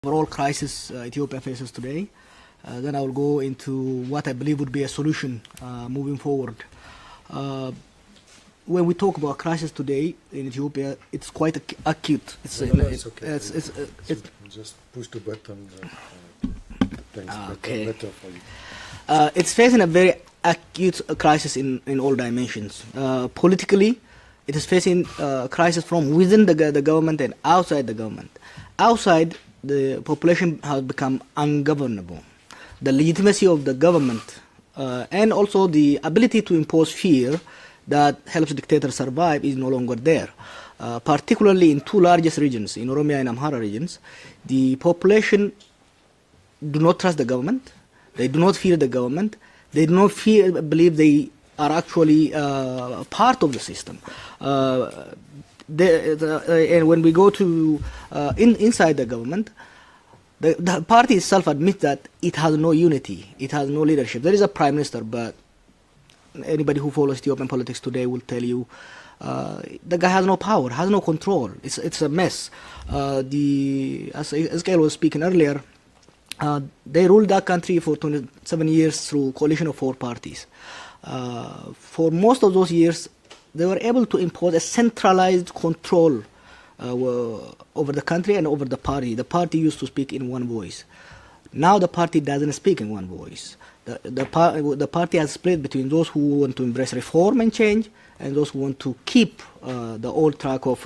overall crisis Ethiopia faces today. Then I will go into what I believe would be a solution moving forward. When we talk about crisis today in Ethiopia, it's quite acute. It's okay. Just push the button. Okay. Better for you. It's facing a very acute crisis in all dimensions. Politically, it is facing a crisis from within the government and outside the government. Outside, the population has become ungovernable. The legitimacy of the government and also the ability to impose fear that helps dictators survive is no longer there. Particularly in two largest regions, in Oromia and Amhara regions, the population do not trust the government. They do not fear the government. They do not believe they are actually part of the system. And when we go to inside the government, the party itself admits that it has no unity, it has no leadership. There is a prime minister, but anybody who follows Ethiopian politics today will tell you the guy has no power, has no control. It's a mess. As Ezekiel was speaking earlier, they ruled that country for 27 years through a coalition of 4 parties. For most of those years, they were able to impose a centralized control over the country and over the party. The party used to speak in one voice. Now the party doesn't speak in one voice. The party has split between those who want to embrace reform and change and those who want to keep the old track of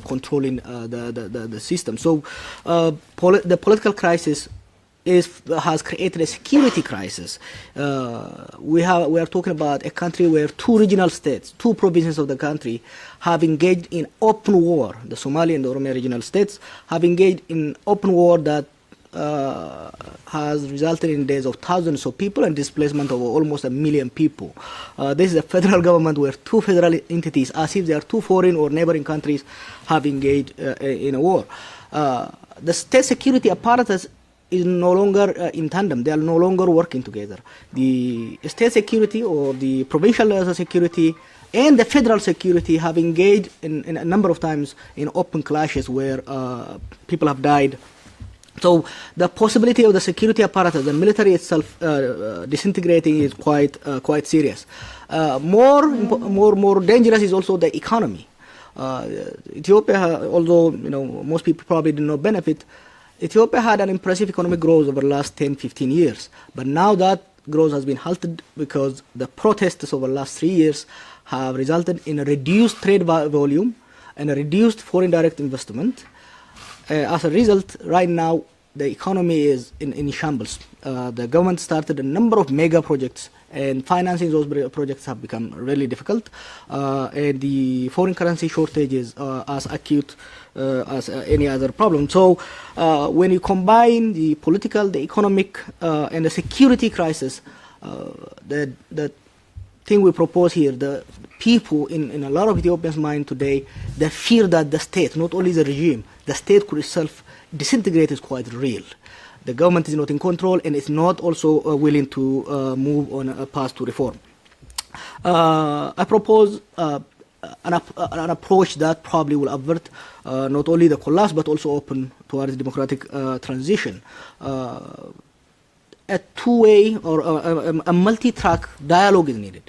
controlling the system. So the political crisis has created a security crisis. We are talking about a country where 2 regional states, 2 provinces of the country have engaged in open war. The Somali and the Oromia regional states have engaged in open war that has resulted in deaths of thousands of people and displacement of almost 1 million people. This is a federal government where 2 federal entities, as if they are 2 foreign or neighboring countries, have engaged in a war. The state security apparatus is no longer in tandem. They are no longer working together. The state security or the provincial security and the federal security have engaged in a number of times in open clashes where people have died. So the possibility of the security apparatus, the military itself disintegrating is quite serious. More dangerous is also the economy. Ethiopia, although most people probably did not benefit, Ethiopia had an impressive economic growth over the last 10-15 years, but now that growth has been halted because the protests over the last 3 years have resulted in a reduced trade volume and a reduced foreign direct investment. As a result, right now, the economy is in shambles. The government started a number of mega projects, and financing those projects have become really difficult. And the foreign currency shortage is as acute as any other problem. So when you combine the political, the economic, and the security crisis, the thing we propose here, the people in a lot of Ethiopians' mind today, they fear that the state, not only the regime, the state could itself disintegrate is quite real. The government is not in control and is not also willing to move on a path to reform. I propose an approach that probably will avert not only the collapse but also open towards democratic transition. A two-way or a multi-track dialogue is needed.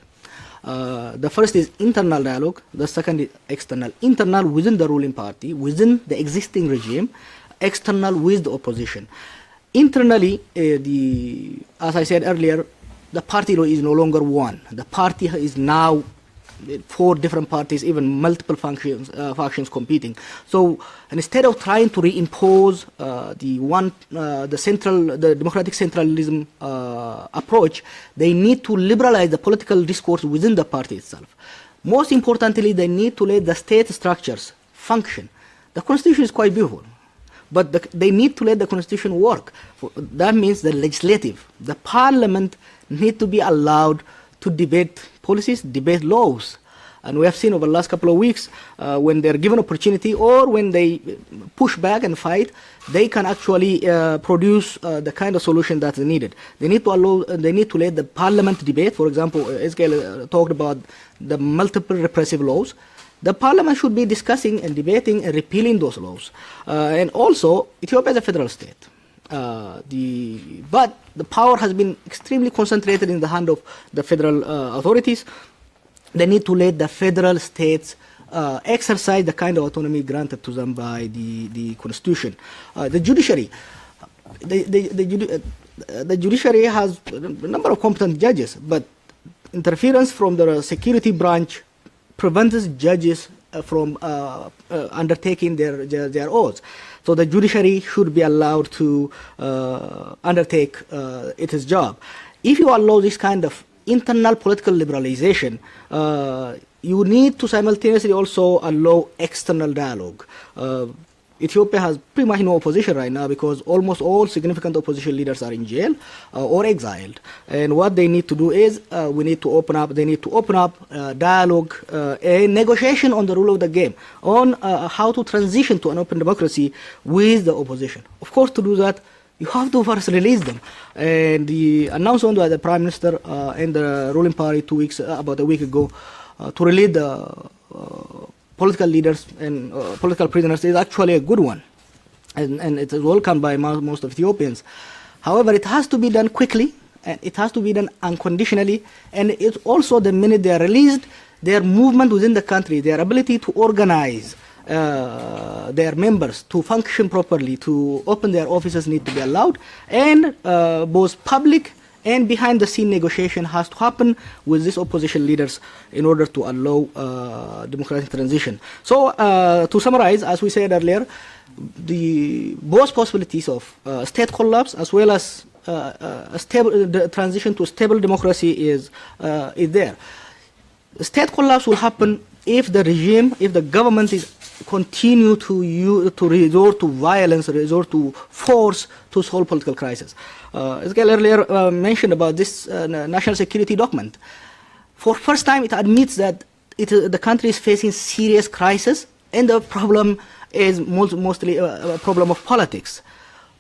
The first is internal dialogue, the second is external. Internal within the ruling party, within the existing regime, external with the opposition. Internally, as I said earlier, the party is no longer one. The party is now 4 different parties, even multiple factions competing. So instead of trying to reimpose the democratic centralism approach, they need to liberalize the political discourse within the party itself. Most importantly, they need to let the state structures function. The constitution is quite beautiful, but they need to let the constitution work. That means the legislative, the parliament need to be allowed to debate policies, debate laws. And we have seen over the last couple of weeks, when they're given opportunity or when they push back and fight, they can actually produce the kind of solution that's needed. They need to let the parliament debate. For example, Ezekiel talked about the multiple repressive laws. the parliament should be discussing and debating and repealing those laws. And also, Ethiopia is a federal state. But the power has been extremely concentrated in the hand of the federal authorities. They need to let the federal states exercise the kind of autonomy granted to them by the constitution. The judiciary, the judiciary has a number of competent judges, but interference from the security branch prevents judges from undertaking their oaths. So the judiciary should be allowed to undertake its job. If you allow this kind of internal political liberalization, you need to simultaneously also allow external dialogue. Ethiopia has pretty much no opposition right now because almost all significant opposition leaders are in jail or exiled. And what they need to do is they need to open up dialogue and negotiation on the rule of the game, on how to transition to an open democracy with the opposition. Of course, to do that, you have to first release them. And the announcement by the Prime Minister and the ruling party about a week ago, to release the political leaders and political prisoners is actually a good one, and it is welcomed by most of Ethiopians. However, it has to be done quickly, and it has to be done unconditionally, and it's also the minute they are released, their movement within the country, their ability to organize their members, to function properly, to open their offices need to be allowed, and both public and behind the scene negotiation has to happen with these opposition leaders in order to allow democratic transition. So to summarize, as we said earlier, both possibilities of state collapse as well as the transition to stable democracy is there. State collapse will happen if the government is continue to resort to violence, resort to force to solve political crisis. Ezekiel earlier mentioned about this national security document. For first time, it admits that the country is facing serious crisis, and the problem is mostly a problem of politics.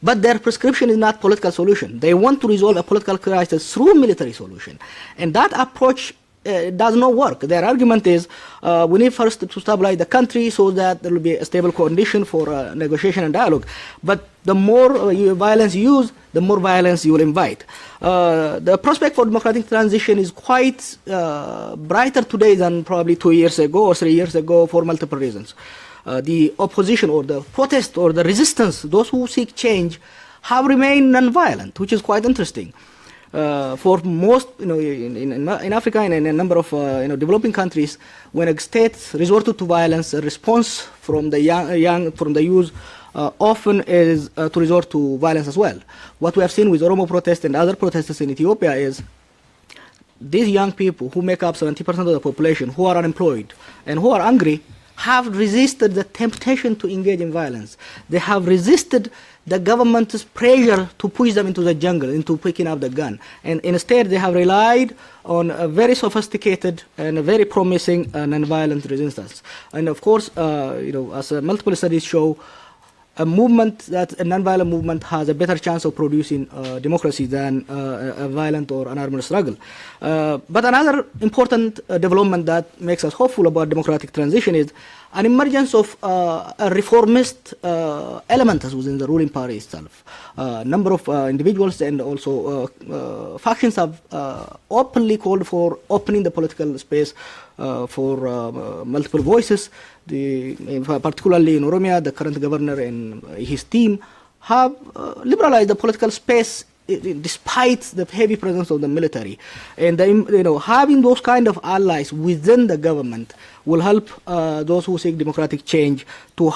But their prescription is not political solution. They want to resolve a political crisis through military solution, and that approach does not work. Their argument is we need first to stabilize the country so that there will be a stable condition for negotiation and dialogue. But the more violence you use, the more violence you will invite. The prospect for democratic transition is quite brighter today than probably 2 years ago or 3 years ago for multiple reasons. The opposition or the protest or the resistance, those who seek change, have remained non-violent, which is quite interesting. For most, in Africa and in a number of developing countries, when a state resorted to violence, a response from the youth often is to resort to violence as well. What we have seen with Oromo protests and other protesters in Ethiopia is these young people who make up 70% of the population, who are unemployed and who are angry, have resisted the temptation to engage in violence. They have resisted the government's pressure to push them into the jungle, into picking up the gun. And instead, they have relied on a very sophisticated and a very promising non-violent resistance. And of course, as multiple studies show, a non-violent movement has a better chance of producing democracy than a violent or an armed struggle. But another important development that makes us hopeful about democratic transition is an emergence of a reformist elements within the ruling party itself. A number of individuals and also factions have openly called for opening the political space for multiple voices. Particularly in Oromia, the current governor and his team have liberalized the political space despite the heavy presence of the military. And having those kind of allies within the government will help those who seek democratic change to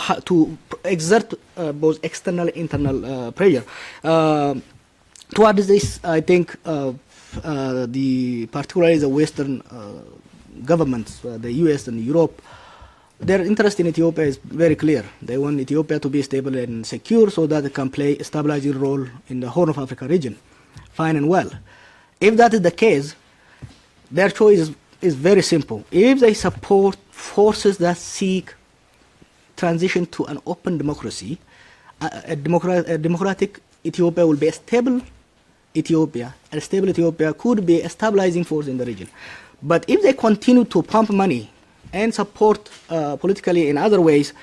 exert both external and internal pressure. Towards this, I think particularly the Western governments, the US and Europe, their interest in Ethiopia is very clear. They want Ethiopia to be stable and secure so that it can play a stabilizing role in the Horn of Africa region. Fine and well. If that is the case, their choice is very simple. If they support forces that seek transition to an open democracy, a democratic Ethiopia will be a stable Ethiopia. A stable Ethiopia could be a stabilizing force in the region. But if they continue to pump money and support politically in other ways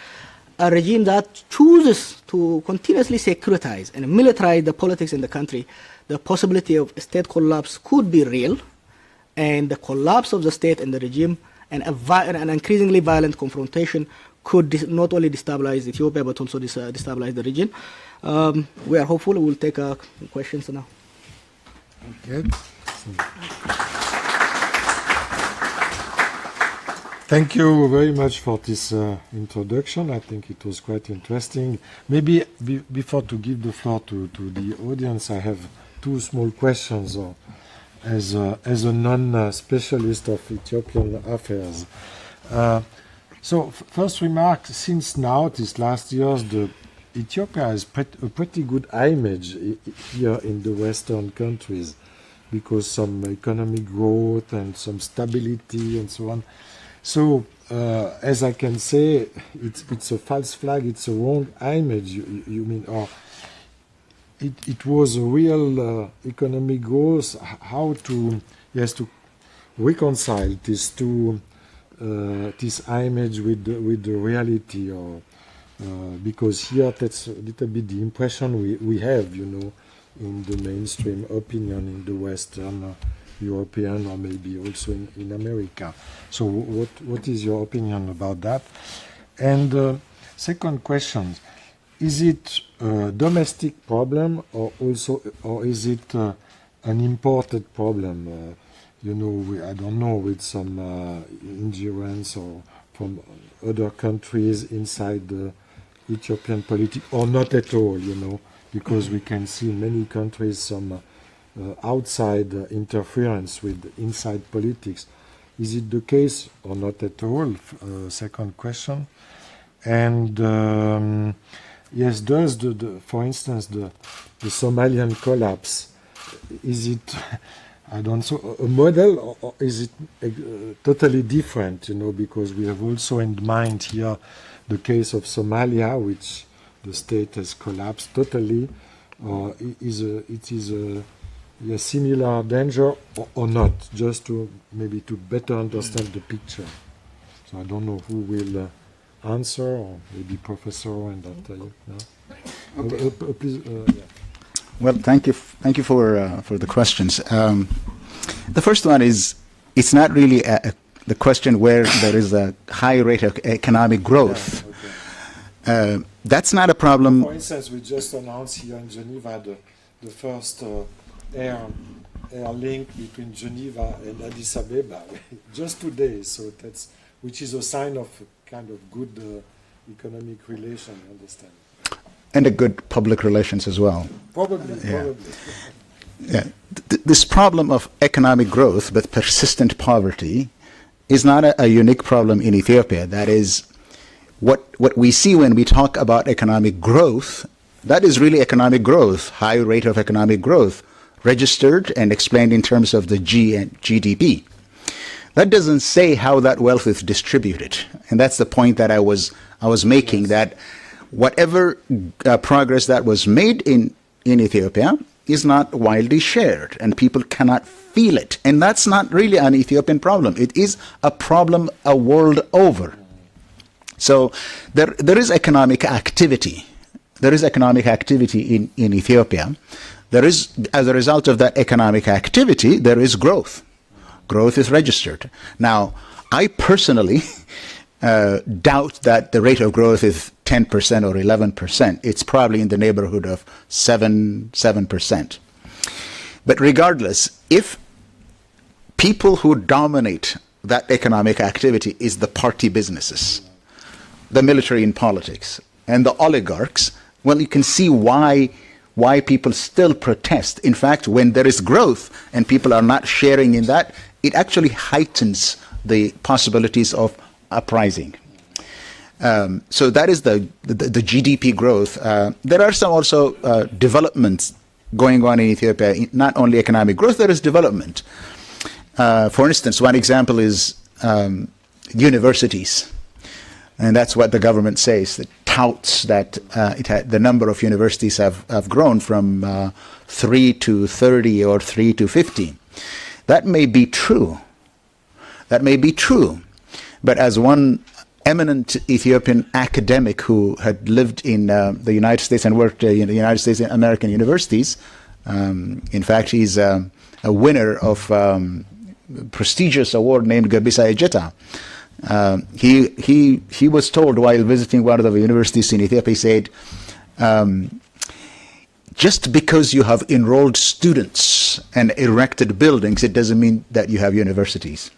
a regime that chooses to continuously securitize and militarize the politics in the country, the possibility of state collapse could be real, and the collapse of the state and the regime and an increasingly violent confrontation could not only destabilize Ethiopia but also destabilize the region. We are hopeful. We'll take questions now. Okay. Thank you very much for this introduction. I think it was quite interesting. Maybe before to give the floor to the audience, I have two small questions. As a non-specialist of Ethiopian affairs. So first remark, since now, these last years, Ethiopia has a pretty good image here in the Western countries because some economic growth and some stability and so on. So as I can say, it's a false flag, it's a wrong image, you mean, or it was a real economic growth. How to reconcile this this image with the reality, or because here that's a little bit the impression we have, in the mainstream opinion in the Western European or maybe also in America. So what is your opinion about that? And second question. Is it a domestic problem or is it an imported problem? I don't know, with some ingerence or from other countries inside the Ethiopian politics, or not at all, because we can see in many countries some outside interference with inside politics. Is it the case or not at all? Second question. And yes, does for instance, the Somalian collapse, is it, I don't know, a model, or is it totally different, because we have also in mind here the case of Somalia, which the state has collapsed totally, or it is a similar danger or not, just to maybe to better understand the picture. So I don't know who will answer, or maybe Professor and after you. No? Okay. Please, yeah. Well, thank you for the questions. The first one is, it's not really the question where there is a high rate of economic growth. Yeah, okay. That's not a problem. For instance, we just announced here in Geneva the first air link between Geneva and Addis Ababa just today. So which is a sign of kind of good economic relation, you understand? And a good public relations as well. Probably. Yeah. This problem of economic growth but persistent poverty is not a unique problem in Ethiopia. That is, what we see when we talk about economic growth, that is really economic growth, high rate of economic growth, registered and explained in terms of the GDP. That doesn't say how that wealth is distributed. And that's the point that I was making, that whatever progress that was made in Ethiopia is not widely shared, and people cannot feel it. And that's not really an Ethiopian problem. It is a problem a world over. So there is economic activity. There is economic activity in Ethiopia. There is, as a result of that economic activity, there is growth. Growth is registered. Now, I personally doubt that the rate of growth is 10% or 11%. It's probably in the neighborhood of 7%. But regardless, if people who dominate that economic activity is the party businesses, the military and politics, and the oligarchs, well, you can see why people still protest. In fact, when there is growth and people are not sharing in that, it actually heightens the possibilities of uprising. So that is the GDP growth. There are some also developments going on in Ethiopia. Not only economic growth, there is development. For instance, one example is universities. And that's what the government says, that touts that the number of universities have grown from 3 to 30 or 3 to 50. That may be true. That may be true. But as one eminent Ethiopian academic who had lived in the United States and worked in the United States and American universities, in fact, he's a winner of prestigious award named Gebissa Ejeta. He was told while visiting one of the universities in Ethiopia, he said, just because you have enrolled students and erected buildings, it doesn't mean that you have universities.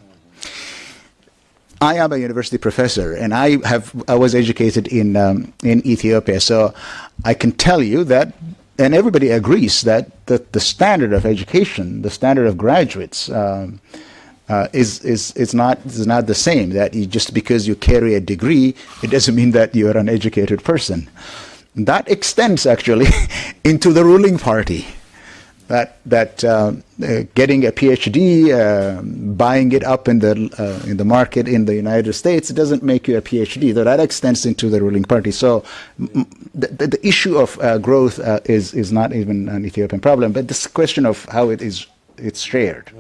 I am a university professor, and I was educated in Ethiopia, so I can tell you that, and everybody agrees that the standard of education, the standard of graduates, is not the same. That just because you carry a degree, it doesn't mean that you are an educated person. That extends actually into the ruling party. That getting a PhD, buying it up in the market in the United States, doesn't make you a PhD. That extends into the ruling party. So the issue of growth is not even an Ethiopian problem, but this question of how it's shared.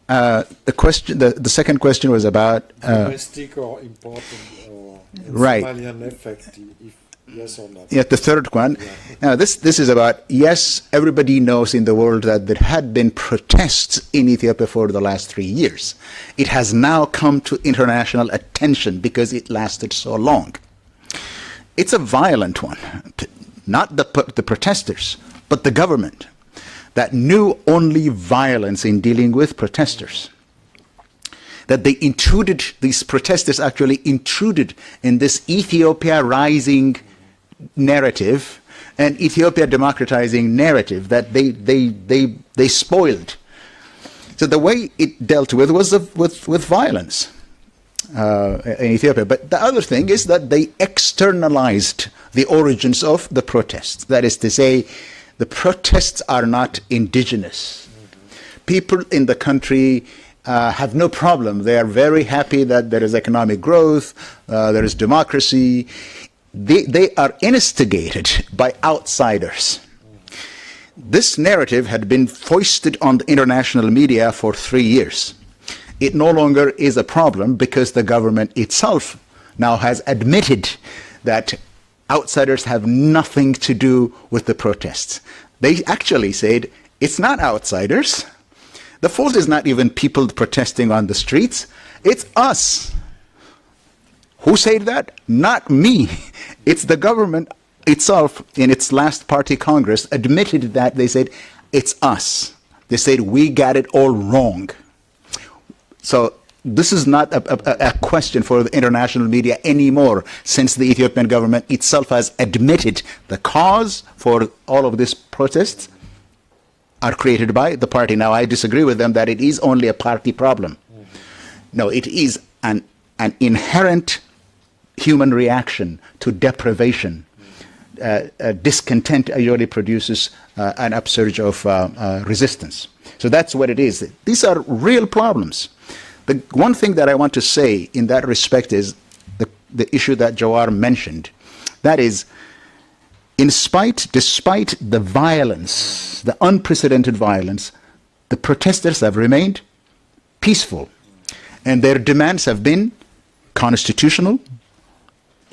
The second question was about domestic or important or right. Somalian effect, if yes or not. Yeah, the third one. Yeah. Now, this is about, yes, everybody knows in the world that there had been protests in Ethiopia for the last 3 years. It has now come to international attention because it lasted so long. It's a violent one, not the protesters, but the government that knew only violence in dealing with protesters. That they intruded, these protesters actually intruded in this Ethiopia rising narrative and Ethiopia democratizing narrative that they spoiled. So the way it dealt with was with violence in Ethiopia. But the other thing is that they externalized the origins of the protests. That is to say, the protests are not indigenous. People in the country have no problem. They are very happy that there is economic growth, there is democracy. They are instigated by outsiders. This narrative had been foisted on the international media for 3 years. It no longer is a problem because the government itself now has admitted that outsiders have nothing to do with the protests. They actually said, it's not outsiders. The fault is not even people protesting on the streets. It's us. Who said that? Not me. It's the government itself in its last party Congress admitted that. They said, it's us. They said, we got it all wrong. So this is not a question for the international media anymore, since the Ethiopian government itself has admitted the cause for all of these protests are created by the party. Now, I disagree with them that it is only a party problem. No, it is an inherent human reaction to deprivation. Discontent usually produces an upsurge of resistance. So that's what it is. These are real problems. The one thing that I want to say in that respect is the issue that Jawar mentioned. That is, despite the violence, the unprecedented violence, the protesters have remained peaceful. And their demands have been constitutional,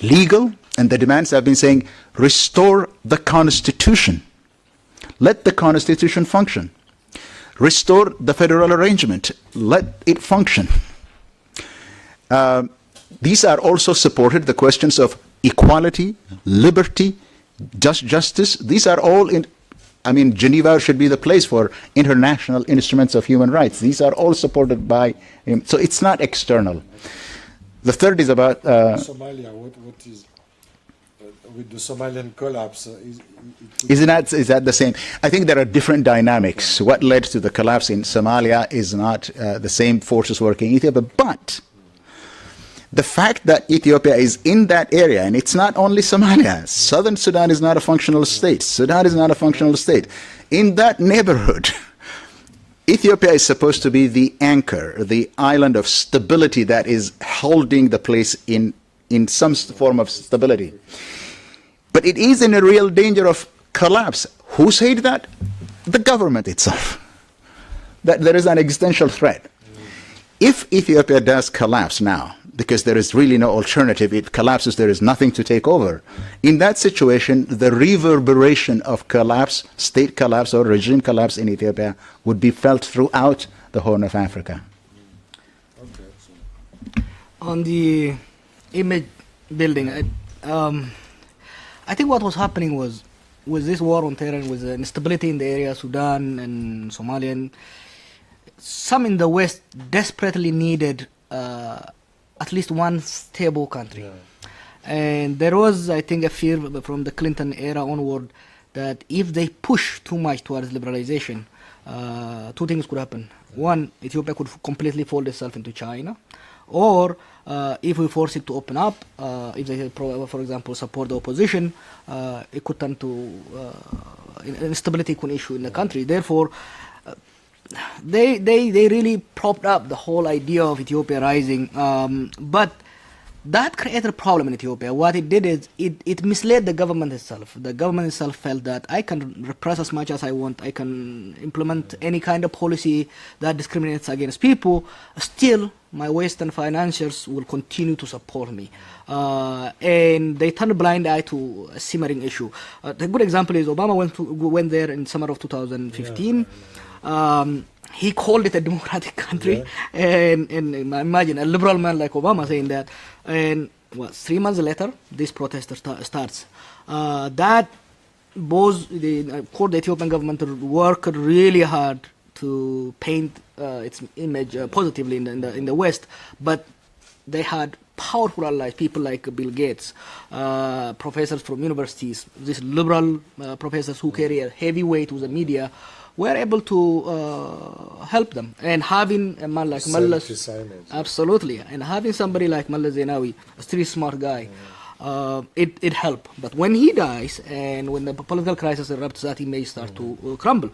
legal, and the demands have been saying, restore the Constitution. Let the Constitution function. Restore the federal arrangement. Let it function. These are also supported, the questions of equality, liberty, justice. These are all Geneva should be the place for international instruments of human rights. These are all supported by him. So it's not external. The third is about Somalia. What is with the Somalian collapse? Is that the same? I think there are different dynamics. What led to the collapse in Somalia is not the same forces working in Ethiopia, but the fact that Ethiopia is in that area, and it's not only Somalia. Southern Sudan is not a functional state. Sudan is not a functional state. In that neighborhood, Ethiopia is supposed to be the anchor, the island of stability that is holding the place in some form of stability. But it is in a real danger of collapse. Who said that? The government itself. That there is an existential threat. if Ethiopia does collapse now, because there is really no alternative, it collapses, there is nothing to take over. In that situation, the reverberation of collapse, state collapse or regime collapse in Ethiopia would be felt throughout the Horn of Africa. On the image building, I think what was happening was, with this war on terror, with the instability in the area, Sudan and Somalia, and some in the West desperately needed at least one stable country. And there was, I think, a fear from the Clinton era onward that if they push too much towards liberalization, two things could happen. One, Ethiopia could completely fold itself into China, or if we force it to open up, if they, for example, support the opposition, it could turn to instability could issue in the country. Therefore, they really propped up the whole idea of Ethiopia rising, but that created a problem in Ethiopia. What it did is it misled the government itself. The government itself felt that I can repress as much as I want, I can implement any kind of policy that discriminates against people, still my Western financiers will continue to support me. And they turned a blind eye to a simmering issue. The good example is Obama went there in summer of 2015. He called it a democratic country, and imagine a liberal man like Obama saying that. And 3 months later, this protest starts. That both the Ethiopian government worked really hard to paint its image positively in the West, but they had powerful allies, people like Bill Gates, professors from universities, these liberal professors who carry a heavy weight with the media, were able to help them. And having a man like Mullah, absolutely, and having somebody like Mullah Zenawi, a very smart guy, it helped. But when he dies, and when the political crisis erupts, that he may start to crumble.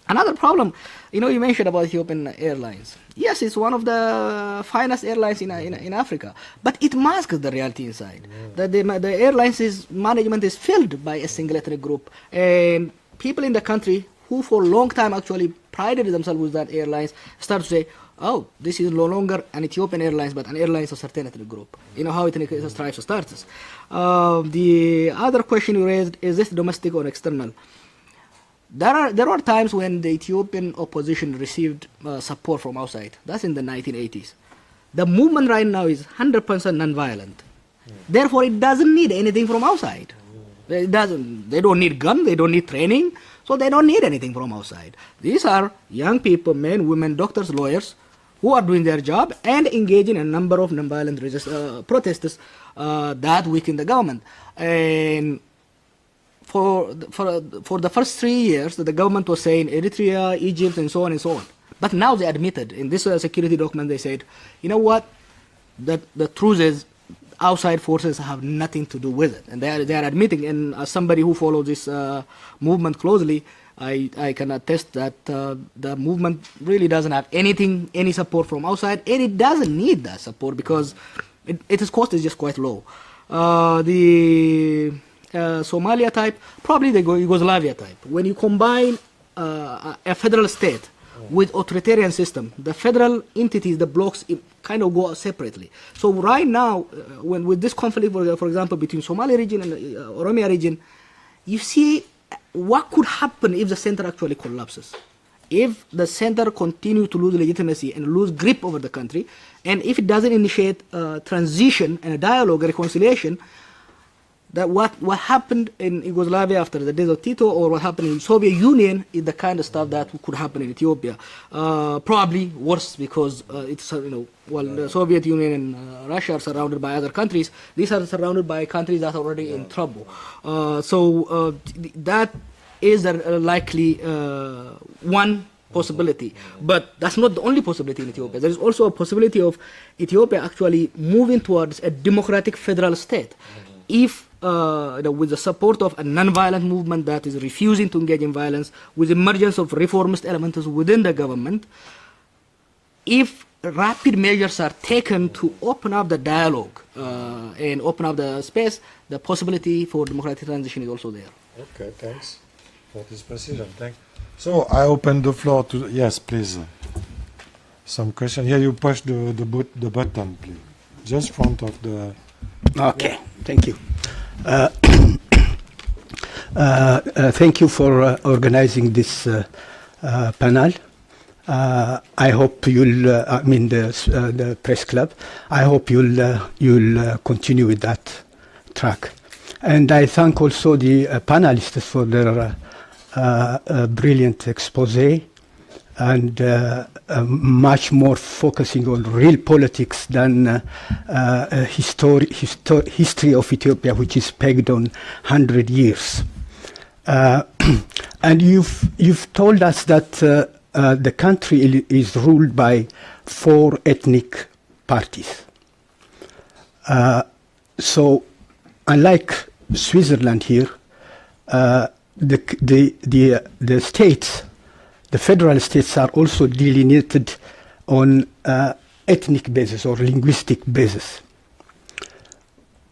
Another problem, you mentioned about Ethiopian Airlines. Yes, it's one of the finest airlines in Africa, but it masks the reality inside. The airlines' management is filled by a single ethnic group, and people in the country who for a long time actually prided themselves with that airlines start to say, oh, this is no longer an Ethiopian Airlines, but an airlines of certain ethnic group. You know how it strives to start this. The other question you raised, is this domestic or external? There are times when the Ethiopian opposition received support from outside. That's in the 1980s. The movement right now is 100% non-violent. Therefore, it doesn't need anything from outside. They don't need guns, they don't need training, so they don't need anything from outside. These are young people, men, women, doctors, lawyers, who are doing their job and engaging in a number of non-violent protests that weaken the government. And for the first 3 years, the government was saying Eritrea, Egypt, and so on and so on. But now they admitted, in this security document, they said, you know what, the truth is, outside forces have nothing to do with it, and they are admitting. And as somebody who follows this movement closely, I can attest that the movement really doesn't have any support from outside, and it doesn't need that support because its cost is just quite low. The Somalia type, probably the Yugoslavia type. When you combine a federal state with authoritarian system, the federal entities, the blocks, kind of go separately. So right now, when with this conflict, for example, between Somali region and Oromia region, you see what could happen if the center actually collapses. If the center continue to lose legitimacy and lose grip over the country, and if it doesn't initiate transition and a dialogue, a reconciliation, that what happened in Yugoslavia after the days of Tito, or what happened in Soviet Union, is the kind of stuff that could happen in Ethiopia. Probably worse because the Soviet Union and Russia are surrounded by other countries. These are surrounded by countries that are already in trouble. So that is a likely one possibility, but that's not the only possibility in Ethiopia. There is also a possibility of Ethiopia actually moving towards a democratic federal state. If with the support of a non-violent movement that is refusing to engage in violence, with emergence of reformist elements within the government, if rapid measures are taken to open up the dialogue and open up the space, the possibility for democratic transition is also there. Okay, thanks for this precision. So I open the floor to, yes, please. some question. Here, you push the button, please. Just front of the... Okay, thank you. Thank you for organizing this panel. I hope you'll, the press club. I hope you'll continue with that track. And I thank also the panelists for their brilliant expose and much more focusing on real politics than history of Ethiopia, which is pegged on 100 years. And you've told us that the country is ruled by 4 ethnic parties. So, unlike Switzerland here, the states, the federal states, are also delineated on ethnic basis or linguistic basis.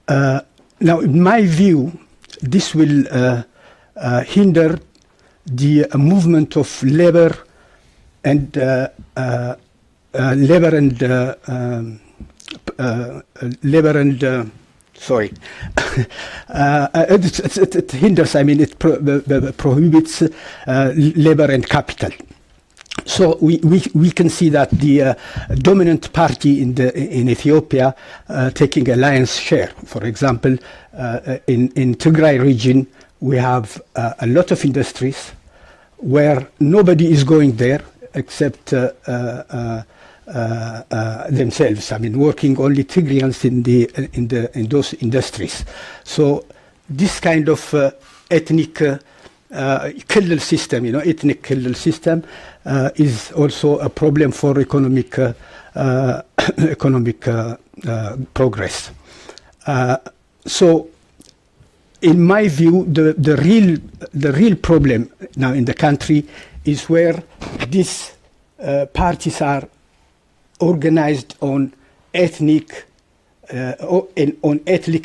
Now, in my view, this will hinder the movement of labor and sorry, it hinders. I mean, it prohibits labor and capital. So we can see that the dominant party in Ethiopia taking a lion's share. For example, in Tigray region, we have a lot of industries where nobody is going there except themselves. I mean, working only Tigrayans in those industries. So this kind of ethnic killal system, ethnic killal system, is also a problem for economic progress. So, in my view, the real problem now in the country is where these parties are organized on ethnic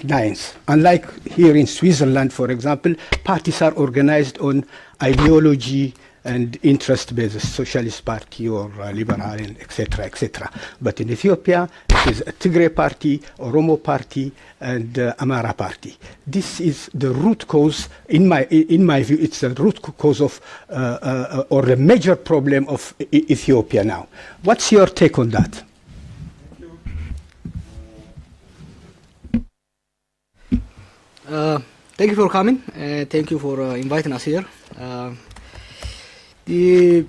lines. Unlike here in Switzerland, for example, parties are organized on ideology and interest basis, Socialist Party or Liberal, etc., etc. But in Ethiopia, it is a Tigray Party, Oromo Party, and Amara Party. This is the root cause, in my view, it's the root cause of, or the major problem of Ethiopia now. What's your take on that? Thank you for coming. Thank you for inviting us here. The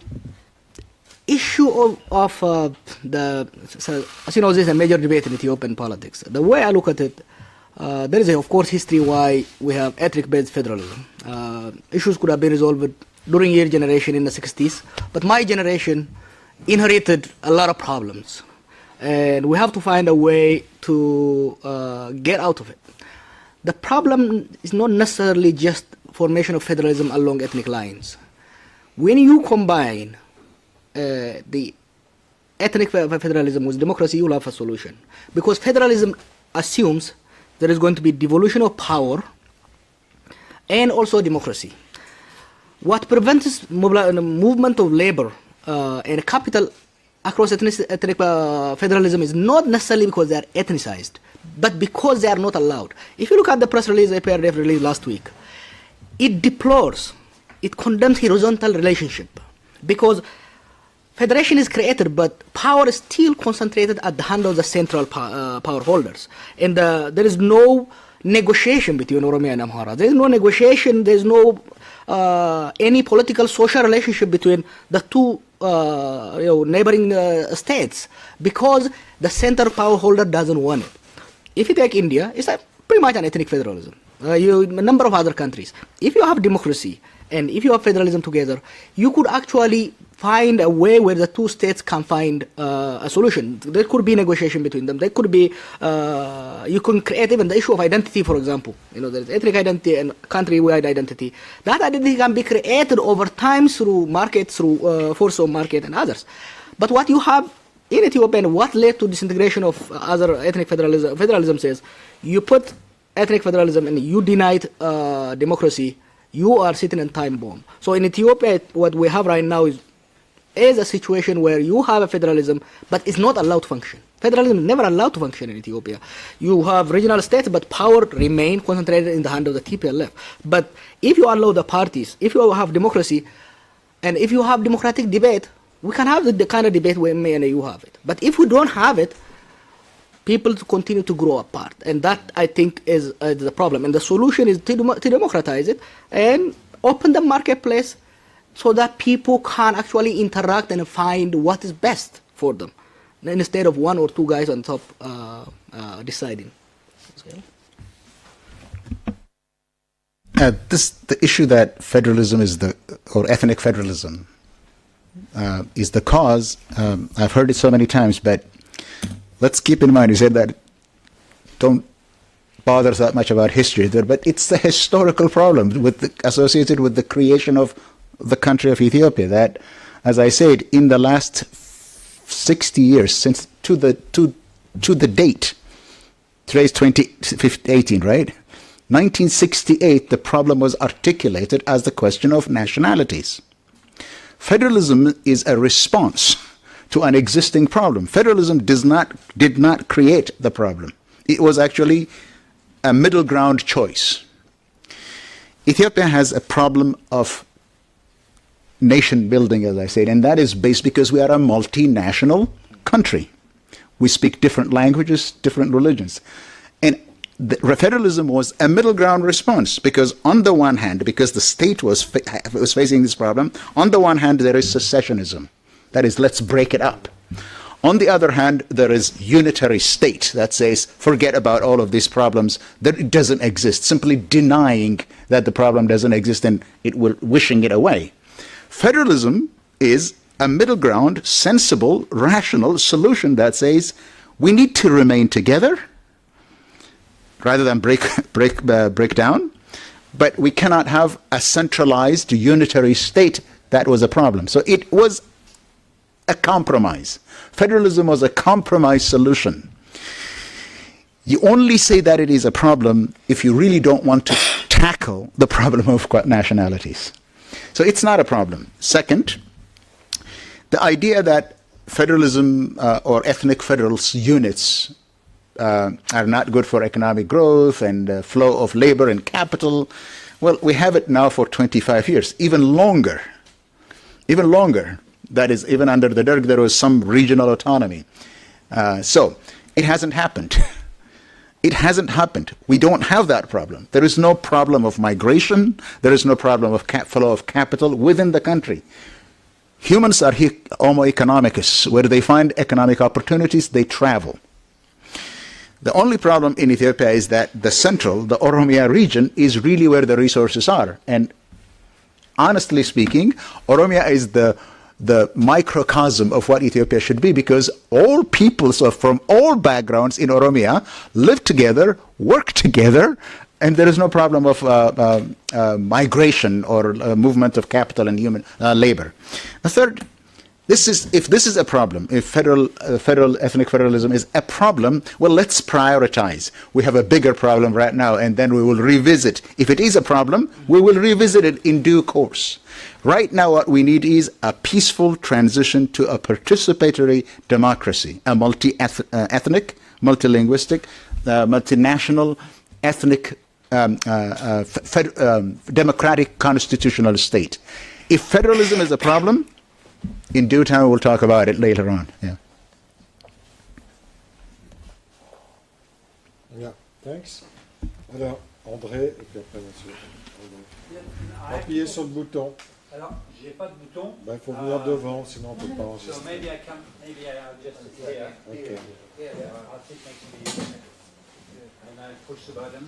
issue of as you know, there's a major debate in Ethiopian politics. The way I look at it, there is, of course, history why we have ethnic-based federalism. Issues could have been resolved during your generation in the 60s, but my generation inherited a lot of problems. And we have to find a way to get out of it. The problem is not necessarily just formation of federalism along ethnic lines. When you combine the ethnic federalism with democracy, you'll have a solution. Because federalism assumes there is going to be devolution of power and also democracy. What prevents movement of labor and capital across ethnic federalism is not necessarily because they are ethnicized, but because they are not allowed. If you look at the press release APRF released last week, it deplores, it condemns horizontal relationship because federation is created, but power is still concentrated at the hand of the central power holders. And there is no negotiation between Oromia and Amhara. There is no negotiation, there is no any political social relationship between the two neighboring states because the central power holder doesn't want it. If you take India, it's pretty much an ethnic federalism. A number of other countries. If you have democracy and if you have federalism together, you could actually find a way where the two states can find a solution. There could be negotiation between them. There could be, you can create even the issue of identity, for example. There's ethnic identity and country-wide identity. That identity can be created over time through market, through force of market and others. But what you have in Ethiopia and what led to disintegration of other ethnic federalism says, you put ethnic federalism and you denied democracy, you are sitting in time bomb. So in Ethiopia, what we have right now is is a situation where you have a federalism, but it's not allowed to function. Federalism is never allowed to function in Ethiopia. You have regional states, but power remain concentrated in the hand of the TPLF. But if you allow the parties, if you have democracy, and if you have democratic debate, we can have the kind of debate where me and you have it. But if we don't have it, people continue to grow apart. And that, I think, is the problem. And the solution is to democratize it and open the marketplace so that people can actually interact and find what is best for them, instead of one or two guys on top deciding. The issue that federalism is or ethnic federalism is the cause. I've heard it so many times, but let's keep in mind, you said that don't bother that much about history there, but it's the historical problem associated with the creation of the country of Ethiopia that, as I said, in the last 60 years, since to the date, today's 2018, right? 1968, the problem was articulated as the question of nationalities. Federalism is a response to an existing problem. Federalism did not create the problem. It was actually a middle ground choice. Ethiopia has a problem of nation building, as I said, and that is based because we are a multinational country. We speak different languages, different religions. And federalism was a middle ground response because on the one hand, because the state was facing this problem, on the one hand there is secessionism. That is, let's break it up. On the other hand, there is unitary state that says, forget about all of these problems, that it doesn't exist, simply denying that the problem doesn't exist and wishing it away. Federalism is a middle ground, sensible, rational solution that says we need to remain together rather than break down, but we cannot have a centralized unitary state. That was a problem. So it was a compromise. Federalism was a compromise solution. You only say that it is a problem if you really don't want to tackle the problem of nationalities. So it's not a problem. Second, the idea that federalism or ethnic federal units are not good for economic growth and flow of labor and capital, well, we have it now for 25 years, even longer. Even longer. That is, even under the Derg, there was some regional autonomy. So it hasn't happened. It hasn't happened. We don't have that problem. There is no problem of migration. There is no problem of flow of capital within the country. Humans are homo economicus. Where they find economic opportunities, they travel. The only problem in Ethiopia is that the Oromia region, is really where the resources are. And honestly speaking, Oromia is the microcosm of what Ethiopia should be, because all peoples from all backgrounds in Oromia live together, work together, and there is no problem of migration or movement of capital and human labor. The third, if this is a problem, if ethnic federalism is a problem, well, let's prioritize. We have a bigger problem right now, and then we will revisit. If it is a problem, we will revisit it in due course. Right now, what we need is a peaceful transition to a participatory democracy, a multi-ethnic, multilinguistic, multinational, ethnic, democratic constitutional state. If federalism is a problem, in due time we'll talk about it later on. Yeah. Yeah, thanks. Alors, André, et puis après monsieur. Appuyez sur le bouton. Alors, j'ai pas de bouton. Il faut venir devant, sinon on ne peut pas So enregistrer. maybe I'll just sit here. Okay. I'll sit next to you. And I push the button.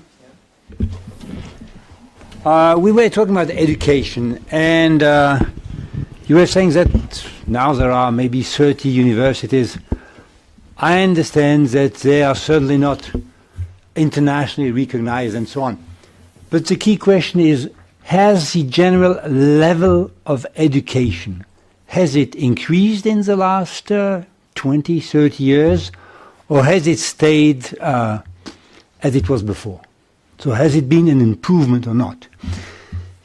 We were talking about education, and you were saying that now there are maybe 30 universities. I understand that they are certainly not internationally recognized and so on. But the key question is, has the general level of education, has it increased in the last 20, 30 years, or has it stayed as it was before? So has it been an improvement or not?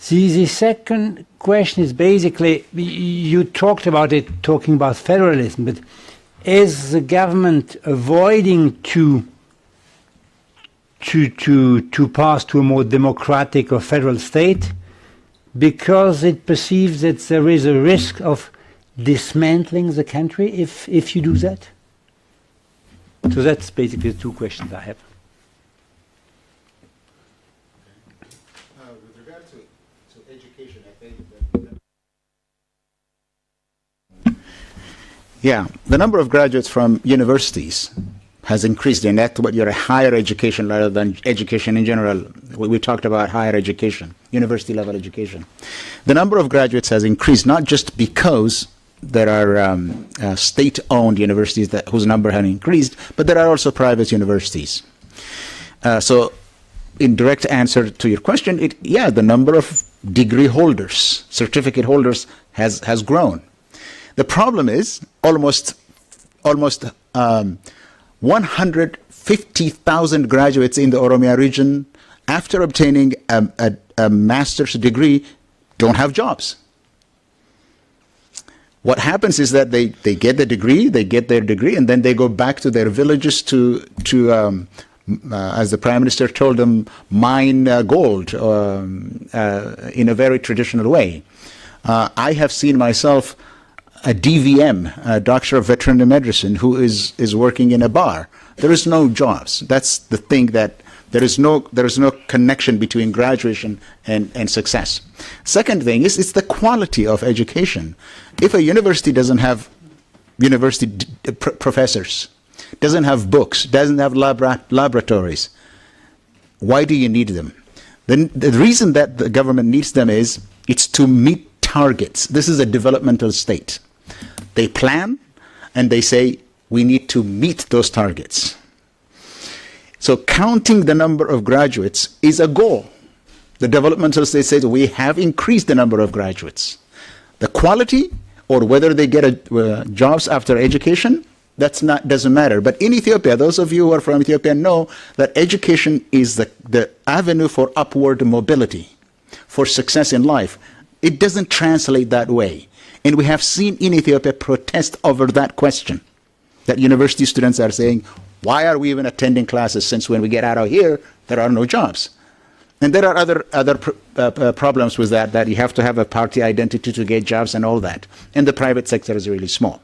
The second question is basically, you talked about it, talking about federalism, but is the government avoiding to pass to a more democratic or federal state because it perceives that there is a risk of dismantling the country if you do that? So that's basically the two questions I have. With regard to education, I think the number of graduates from universities has increased, and that's what you're a higher education rather than education in general. We talked about higher education, university level education. The number of graduates has increased not just because there are state-owned universities whose number has increased, but there are also private universities. So in direct answer to your question, the number of degree holders, certificate holders has grown. The problem is almost 150,000 graduates in the Oromia region, after obtaining a master's degree, don't have jobs. What happens is that they get their degree, and then they go back to their villages to as the Prime Minister told them, mine gold in a very traditional way. I have seen myself a DVM, a Doctor of Veterinary Medicine, who is working in a bar. There is no jobs. That's the thing, that there is no connection between graduation and success. Second thing is it's the quality of education. If a university doesn't have university professors, doesn't have books, doesn't have laboratories, why do you need them? Then the reason that the government needs them is it's to meet targets. This is a developmental state. They plan and they say we need to meet those targets. So counting the number of graduates is a goal. The developmental state says we have increased the number of graduates. The quality, or whether they get jobs after education, doesn't matter. But in Ethiopia, those of you who are from Ethiopia know that education is the avenue for upward mobility, for success in life. It doesn't translate that way. And we have seen in Ethiopia protest over that question, that university students are saying, why are we even attending classes, since when we get out of here, there are no jobs? And there are other problems with that you have to have a party identity to get jobs and all that. And the private sector is really small.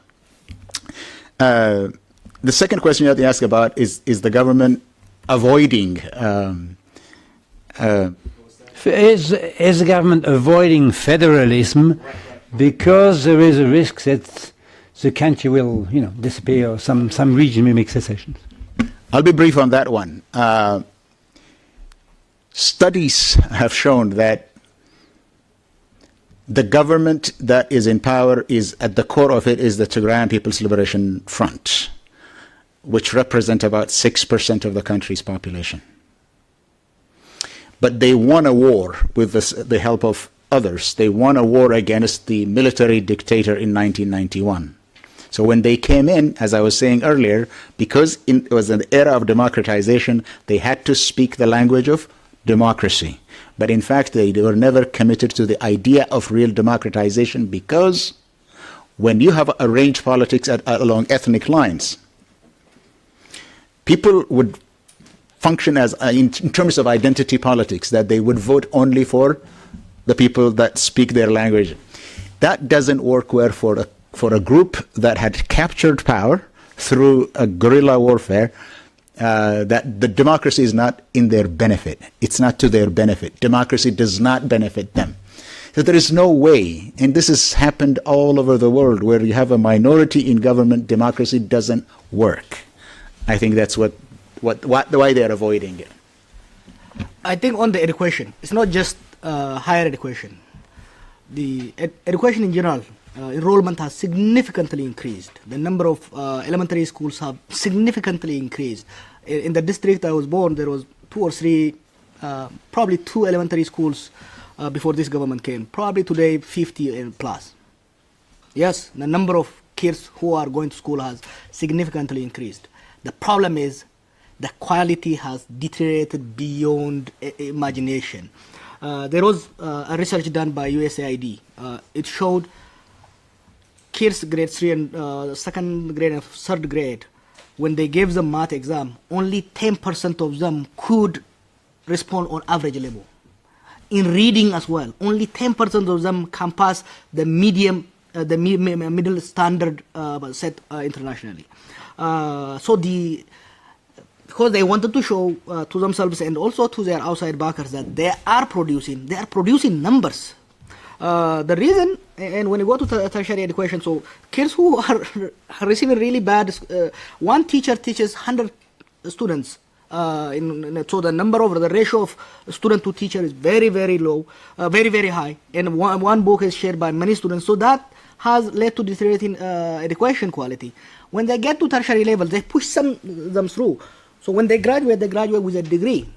The second question you have to ask about is the government avoiding... Is the government avoiding federalism because there is a risk that the country will, disappear, or some region will make secession? I'll be brief on that one. Studies have shown that the government that is in power is, at the core of it, is the Tigrayan People's Liberation Front, which represent about 6% of the country's population. But they won a war with the help of others. They won a war against the military dictator in 1991. So when they came in, as I was saying earlier, because it was an era of democratization, they had to speak the language of democracy. But in fact, they were never committed to the idea of real democratization, because when you have arranged politics along ethnic lines, people would function as in terms of identity politics, that they would vote only for the people that speak their language. That doesn't work well for a group that had captured power through a guerrilla warfare. That the democracy is not in their benefit. It's not to their benefit. Democracy does not benefit them. So there is no way, and this has happened all over the world, where you have a minority in government, democracy doesn't work. I think that's why they're avoiding it. I think on the education, it's not just higher education. The education in general, enrollment has significantly increased. The number of elementary schools have significantly increased. In the district I was born, there was 2 or 3, probably 2 elementary schools before this government came. Probably today 50 and plus. Yes, the number of kids who are going to school has significantly increased. The problem is the quality has deteriorated beyond imagination. There was a research done by USAID. It showed kids grade 3 and second grade and third grade, when they gave them math exam, only 10% of them could respond on average level. In reading as well, only 10% of them can pass the medium, the middle standard set internationally. Because they wanted to show to themselves and also to their outside backers that they are producing numbers. The reason, and when you go to tertiary education, so kids who are receiving really bad, one teacher teaches 100 students. So the number of the ratio of student to teacher is very, very low, very, very high. And one book is shared by many students. So that has led to deteriorating education quality. When they get to tertiary level, they push them through. So when they graduate with a degree,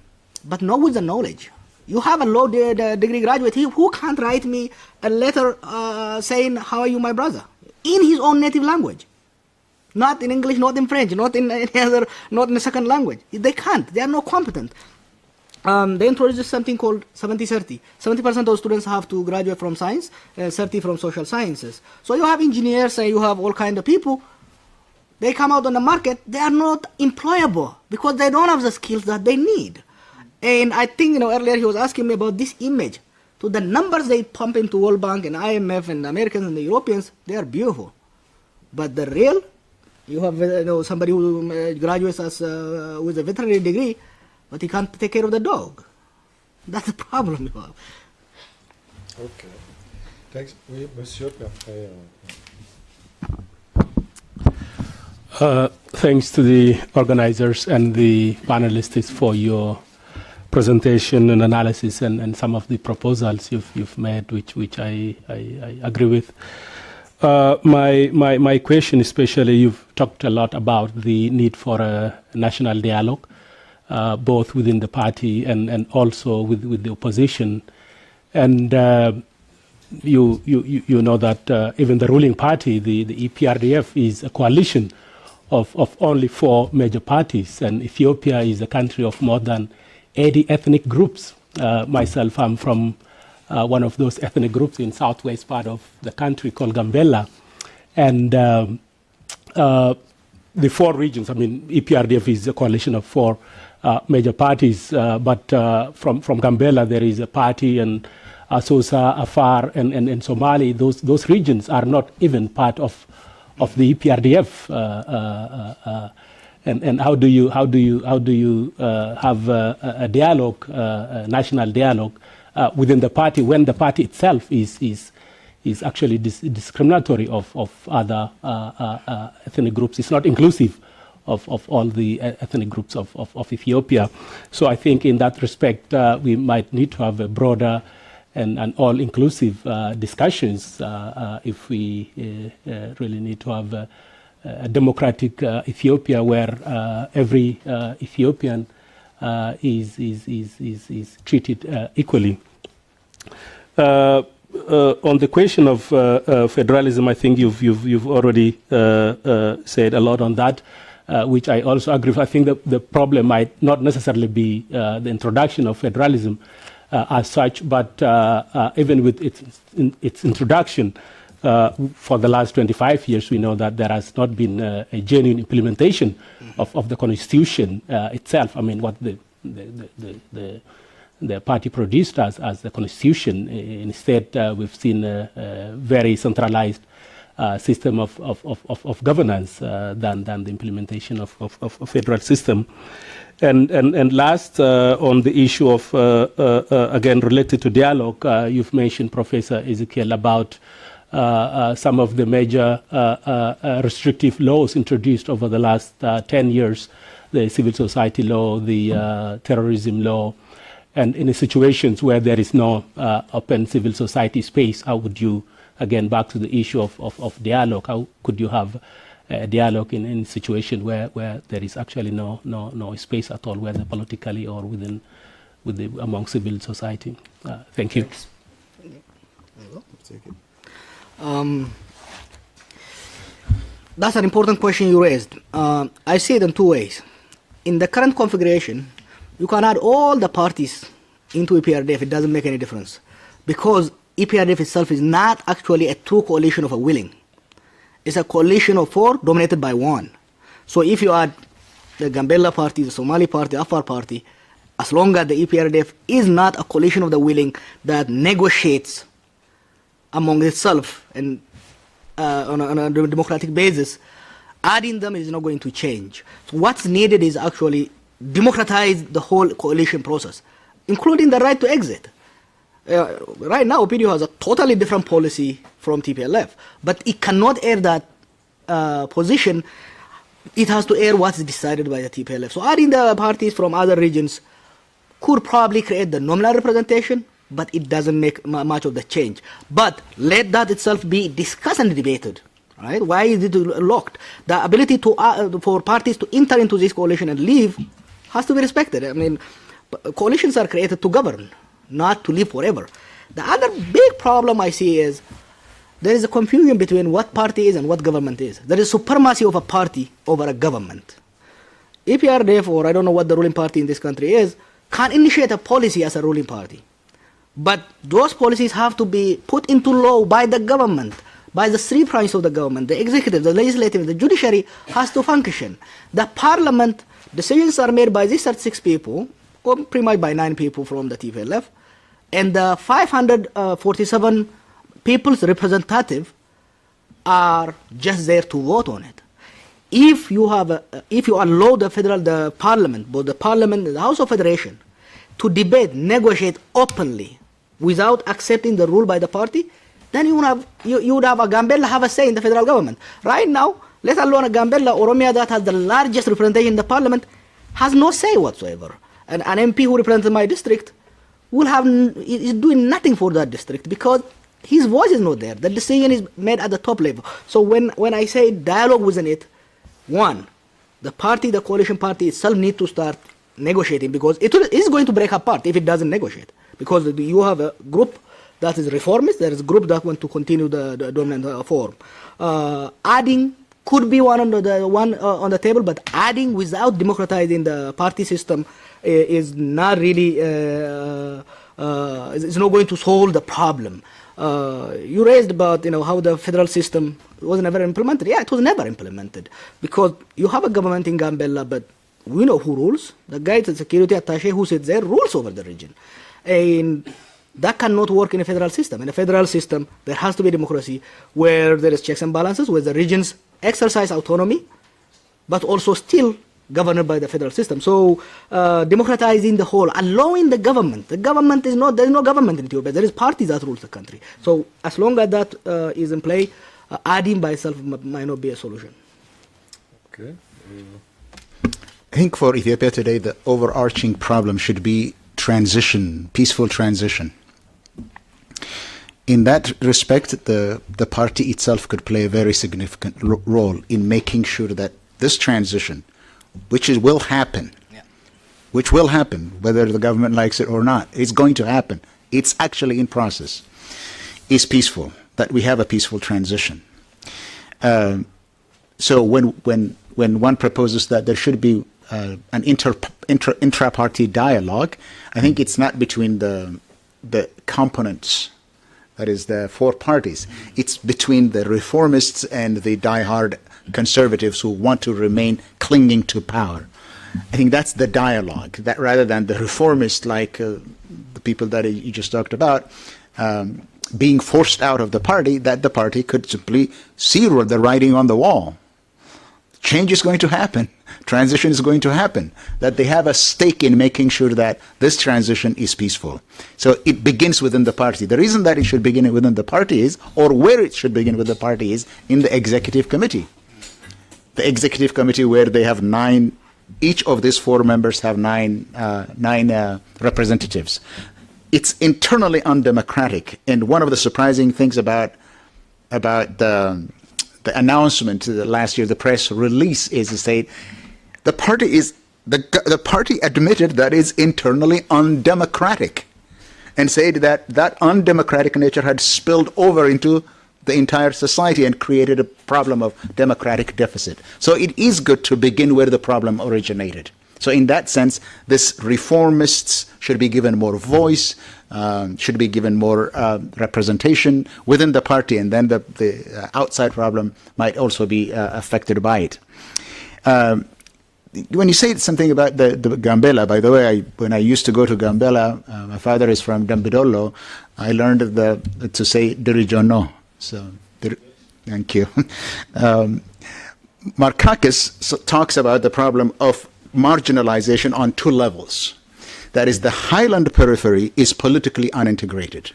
but not with the knowledge. You have a low degree graduate, who can't write me a letter saying, how are you, my brother? In his own native language. Not in English, not in French, not in any other, not in a second language. They can't. They are not competent. They introduced something called 70-30. 70% of students have to graduate from science, 30 from social sciences. So you have engineers and you have all kind of people. They come out on the market, they are not employable because they don't have the skills that they need. And I think, earlier he was asking me about this image. So the numbers they pump into World Bank and IMF and the Americans and the Europeans, they are beautiful. But the real, you have somebody who graduates as with a veterinary degree, but he can't take care of the dog. That's the problem you have. Okay. Thanks. Oui, monsieur, puis après, Thanks to the organizers and the panelists for your presentation and analysis and some of the proposals you've made, which I agree with. My question, especially, you've talked a lot about the need for a national dialogue, both within the party and also with the opposition. And you know that even the ruling party, the EPRDF, is a coalition of only 4 major parties, and Ethiopia is a country of more than 80 ethnic groups. Myself, I'm from one of those ethnic groups in southwest part of the country called Gambela. And the 4 regions, EPRDF is a coalition of 4 major parties, but from Gambela there is a party, and Asosa, Afar, and Somali. Those regions are not even part of the EPRDF. And how do you have a dialogue, a national dialogue within the party when the party itself is actually discriminatory of other ethnic groups? It's not inclusive of all the ethnic groups of Ethiopia. So I think in that respect we might need to have a broader and all-inclusive discussions if we really need to have a democratic Ethiopia where every Ethiopian is treated equally. On the question of federalism, I think you've already said a lot on that, which I also agree with. I think the problem might not necessarily be the introduction of federalism as such, but even with its introduction, for the last 25 years, we know that there has not been a genuine implementation of the constitution itself. What the party produced as the constitution. Instead, we've seen a very centralized system of governance than the implementation of federal system. And last, on the issue of, again, related to dialogue, you've mentioned, Professor Ezekiel, about some of the major restrictive laws introduced over the last 10 years, the civil society law, the terrorism law, and in situations where there is no open civil society space, how would you, again, back to the issue of dialogue, how could you have a dialogue in a situation where there is actually no space at all, whether politically or among civil society? Thank you. That's an important question you raised. I see it in 2 ways. In the current configuration, you can add all the parties into EPRDF, it doesn't make any difference. Because EPRDF itself is not actually a true coalition of a willing. It's a coalition of four dominated by one. So if you add the Gambella party, the Somali party, Afar party, as long as the EPRDF is not a coalition of the willing that negotiates among itself and on a democratic basis, adding them is not going to change. So what's needed is actually democratize the whole coalition process, including the right to exit. Right now, OPDO has a totally different policy from TPLF, but it cannot air that position. It has to air what's decided by the TPLF. So adding the parties from other regions could probably create the nominal representation, but it doesn't make much of the change. But let that itself be discussed and debated. Right? Why is it locked? The ability to for parties to enter into this coalition and leave has to be respected. I mean, coalitions are created to govern, not to live forever. The other big problem I see is there is a confusion between what party is and what government is. There is supremacy of a party over a government. EPRDF, or I don't know what the ruling party in this country is, can initiate a policy as a ruling party. But those policies have to be put into law by the government, by the three branches of the government. The executive, the legislative, the judiciary has to function. The parliament, decisions are made by these 36 people, or pretty much by 9 people from the TPLF, and the 547 people's representative are just there to vote on it. If you allow the parliament, both the parliament and the House of Federation, to debate, negotiate openly without accepting the rule by the party, then you would have a Gambella have a say in the federal government. Right now, let alone a Gambella, Oromia that has the largest representation in the parliament, has no say whatsoever. And an MP who represents my district is doing nothing for that district because his voice is not there. The decision is made at the top level. So when I say dialogue within it, one, the coalition party itself needs to start negotiating because it is going to break apart if it doesn't negotiate. Because you have a group that is reformist, there is a group that want to continue the dominant form. Adding could be one on the table, but adding without democratizing the party system is not really is not going to solve the problem. You raised about how the federal system was never implemented. Yeah, it was never implemented because you have a government in Gambella, but we know who rules. The guy, the security attaché who sits there, rules over the region, and that cannot work in a federal system. In a federal system, there has to be democracy where there is checks and balances, where the regions exercise autonomy, but also still governed by the federal system. So democratizing the whole, allowing the government is not, there is no government in Ethiopia, there is parties that rules the country. So as long as that is in play, adding by itself might not be a solution. Okay. I think for Ethiopia today, the overarching problem should be transition, peaceful transition. In that respect, the party itself could play a very significant role in making sure that this transition, which will happen, whether the government likes it or not, it's going to happen. It's actually in process, is peaceful, that we have a peaceful transition. So when one proposes that there should be an intra-party dialogue, I think it's not between the components, that is the four parties. It's between the reformists and the diehard conservatives who want to remain clinging to power. I think that's the dialogue, that rather than the reformists like the people that you just talked about being forced out of the party, that the party could simply see the writing on the wall. Change is going to happen. Transition is going to happen. That they have a stake in making sure that this transition is peaceful. So it begins within the party. The reason that it should begin within the party is, or where it should begin with the party is, in the executive committee. The executive committee where they have 9, each of these 4 members have 9 representatives. It's internally undemocratic. And one of the surprising things about the announcement last year, the press release, is to say the party admitted that it's internally undemocratic, and said that undemocratic nature had spilled over into the entire society and created a problem of democratic deficit. So it is good to begin where the problem originated. So in that sense, this reformists should be given more voice, should be given more representation within the party, and then the outside problem might also be affected by it. When you say something about the Gambela, by the way, when I used to go to Gambela, my father is from Dambidolo, I learned to say Dirijono. So, thank you. Markakis talks about the problem of marginalization on two levels. That is, the highland periphery is politically unintegrated.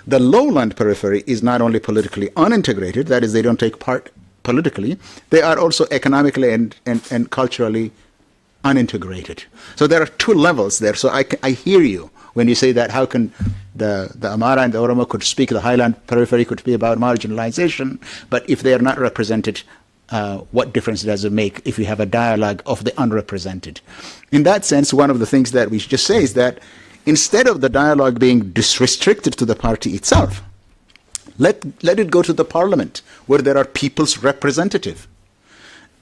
The lowland periphery is not only politically unintegrated, that is, they don't take part politically, they are also economically and culturally unintegrated. So there are two levels there. So I hear you when you say that how can the Amara and the Oromo could speak, the highland periphery could be about marginalization, but if they are not represented, what difference does it make if you have a dialogue of the unrepresented? In that sense, one of the things that we just say is that instead of the dialogue being restricted to the party itself, let it go to the parliament where there are people's representative.